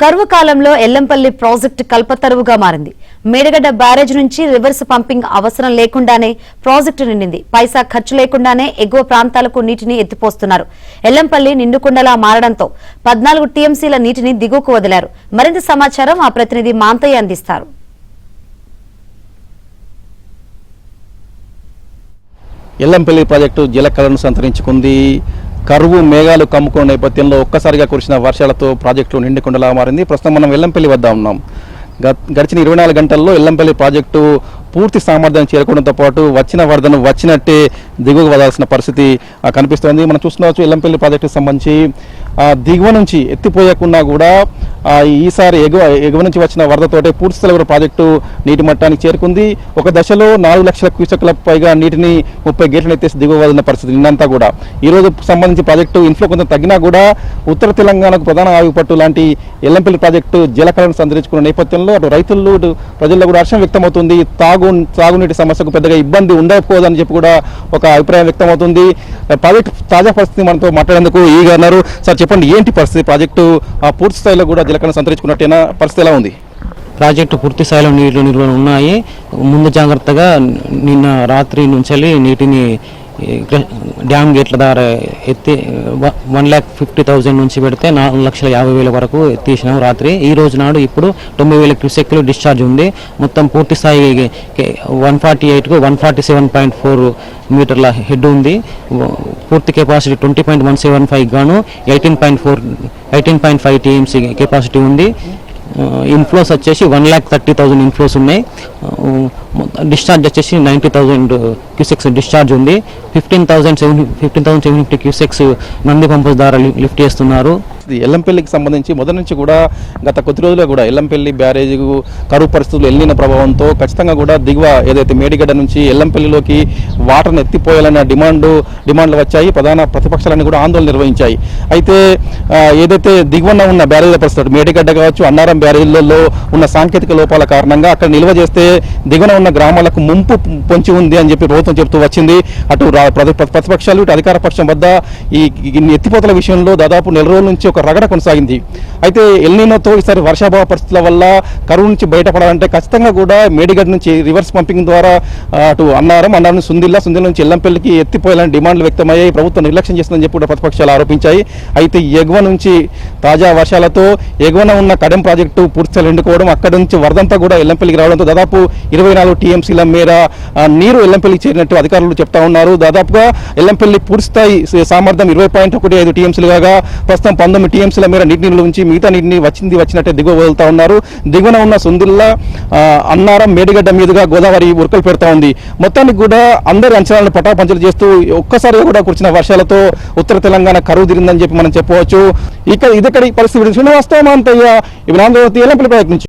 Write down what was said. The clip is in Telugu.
కరువు కాలంలో ఎల్లంపల్లి ప్రాజెక్టు కల్పతరువుగా మారింది. మేడగడ్డ బ్యారేజ్ నుంచి రివర్స్ పంపింగ్ అవసరం లేకుండానే ప్రాజెక్టు నిండింది. పైసా ఖర్చు లేకుండానే ఎగువ ప్రాంతాలకు నీటిని ఎత్తిపోస్తున్నారు. ఎల్లంపల్లి నిండుకుండలా మారడంతో 14 టీఎంసీల నీటిని దిగువకు వదిలారు. మరింత సమాచారం మా ప్రతినిధి మాంతయ్య అందిస్తారు. ఎల్లంపల్లి ప్రాజెక్టు జలకళను సంతరించుకుంది. కరువు మేఘాలు కమ్ముకున్న నేపథ్యంలో ఒక్కసారిగా కురిసిన వర్షాలతో ప్రాజెక్టు నిండుకుండలా మారింది. ప్రస్తుతం మనం ఎల్లంపల్లి వద్ద ఉన్నాం. గడిచిన 24 గంటల్లో ఎల్లంపల్లి ప్రాజెక్టు పూర్తి సామర్థ్యం చేరుకోవడంతో పాటు వచ్చిన వరదను వచ్చినట్టే దిగువకు వదాల్సిన పరిస్థితి కనిపిస్తోంది. మనం చూస్తున్నావచ్చు ఎల్లంపల్లి ప్రాజెక్టుకు సంబంధించి దిగువ నుంచి ఎత్తిపోయకుండా కూడా ఈసారి ఎగువ నుంచి వచ్చిన వరదతోటే పూర్తి స్థాయిలో ప్రాజెక్టు నీటి మట్టానికి చేరుకుంది. ఒక దశలో 4 లక్షల క్యూసెక్ల పైగా నీటిని 30 గేట్లను ఎత్తేసి దిగువ వదిలిన పరిస్థితి నిన్నంతా కూడా. ఈ రోజు సంబంధించి ప్రాజెక్టు ఇన్ఫ్లో కొంచెం తగ్గినా కూడా ఉత్తర తెలంగాణకు ప్రధాన ఆయుపట్టు లాంటి ఎల్లంపల్లి ప్రాజెక్టు జలకళను సంతరించుకున్న నేపథ్యంలో అటు రైతులు ప్రజల్లో కూడా హర్షం వ్యక్తమవుతుంది. తాగునీటి సమస్యకు పెద్దగా ఇబ్బంది ఉండకపోదని చెప్పి కూడా ఒక అభిప్రాయం వ్యక్తమవుతుంది. ప్రాజెక్టు తాజా పరిస్థితి మనతో మాట్లాడేందుకు ఈగా అన్నారు. సార్ చెప్పండి, ఏంటి పరిస్థితి? ప్రాజెక్టు పూర్తి స్థాయిలో కూడా జలకళను సంతరించుకున్నట్టేనా? పరిస్థితి ఎలా ఉంది? ప్రాజెక్టు పూర్తి స్థాయిలో నీళ్లు నిల్వలు ఉన్నాయి. ముందు జాగ్రత్తగా నిన్న రాత్రి నుంచి నీటిని డ్యామ్ గేట్ల ద్వారా ఎత్తి 1,50,000 నుంచి పెడితే 4,50,000 వరకు ఎత్తేసినాం రాత్రి. ఈ రోజు నాడు ఇప్పుడు 9,000 క్యూసెక్లు డిశ్చార్జ్ ఉంది. మొత్తం పూర్తి స్థాయి 148కు 147.4 మీటర్ల హెడ్ ఉంది. పూర్తి కెపాసిటీ 20.175 గాను 18.5 టీఎంసీ కెపాసిటీ ఉంది. ఇన్ఫ్లోస్ వచ్చేసి 1,30,000 ఇన్ఫ్లోస్ ఉన్నాయి. డిశ్చార్జ్ వచ్చేసి 90,000 క్యూసెక్స్ డిశ్చార్జ్ ఉంది. 15,750 క్యూసెక్స్ నంది పంప్స్ ద్వారా లిఫ్ట్ చేస్తున్నారు. ఎల్లంపల్లికి సంబంధించి మొదటి నుంచి కూడా గత కొద్ది రోజులుగా కూడా ఎల్లంపల్లి బ్యారేజ్కు కరువు పరిస్థితులు ఎల్లిన ప్రభావంతో ఖచ్చితంగా కూడా దిగువ ఏదైతే మేడిగడ్డ నుంచి ఎల్లంపల్లిలోకి వాటర్ను ఎత్తిపోయాలన్న డిమాండ్లు వచ్చాయి. ప్రధాన ప్రతిపక్షాలన్నీ కూడా ఆందోళన నిర్వహించాయి. అయితే ఏదైతే దిగువన ఉన్న బ్యారేజ్ల పరిస్థితి మేడిగడ్డ కావచ్చు, అన్నారం బ్యారేజ్లలో ఉన్న సాంకేతిక లోపాల కారణంగా అక్కడ నిల్వ చేస్తే దిగువన ఉన్న గ్రామాలకు ముంపు పొంచి ఉంది అని చెప్పి ప్రభుత్వం చెబుతూ వచ్చింది. అటు ప్రతిపక్షాలు ఇటు అధికార పక్షం వద్ద ఈ ఎత్తిపోతల విషయంలో దాదాపు నెల రోజుల నుంచి ఒక రగడ కొనసాగింది. అయితే ఎల్నినోతో ఈసారి వర్షాభావ పరిస్థితుల వల్ల కరువు నుంచి బయటపడాలంటే ఖచ్చితంగా కూడా మేడిగడ్డ నుంచి రివర్స్ పంపింగ్ ద్వారా అటు అన్నారం సుందిల్ల నుంచి ఎల్లంపల్లికి ఎత్తిపోయాలని డిమాండ్లు వ్యక్తమయ్యాయి. ప్రభుత్వం నిర్లక్ష్యం చేస్తుందని చెప్పి కూడా ప్రతిపక్షాలు ఆరోపించాయి. అయితే ఎగువ నుంచి తాజా వర్షాలతో ఎగువన ఉన్న కడెం ప్రాజెక్టు పూర్తిగా ఎండుకోవడం, అక్కడి నుంచి వరదంతా కూడా ఎల్లంపల్లికి రావడంతో దాదాపు 24 టీఎంసీల మేర నీరు ఎల్లంపల్లికి చేరినట్టు అధికారులు చెప్తా ఉన్నారు. దాదాపుగా ఎల్లంపల్లి పూర్తిస్థాయి సామర్థ్యం 20.15 టీఎంసీలు కాగా ప్రస్తుతం 19 టీఎంసీల మేర నీటిని ఉంచి మిగతా నీటిని వచ్చినట్టే దిగువ వదులుతా ఉన్నారు. దిగువన ఉన్న సుందిల్లా అన్నారం మేడిగడ్డ మీదుగా గోదావరి ఉరకలు పెడతా ఉంది. మొత్తానికి కూడా అందరి అంచనాలను పటాపంచలు చేస్తూ ఒక్కసారిగా కూడా కురిసిన వర్షాలతో ఉత్తర తెలంగాణ కరువు తిరిందని చెప్పి మనం చెప్పవచ్చు. ఇదక్కడి పరిస్థితి. శ్రీనివాసరావు, మాంతయ్య, ఎల్లంపల్లి ప్రాజెక్టు నుంచి.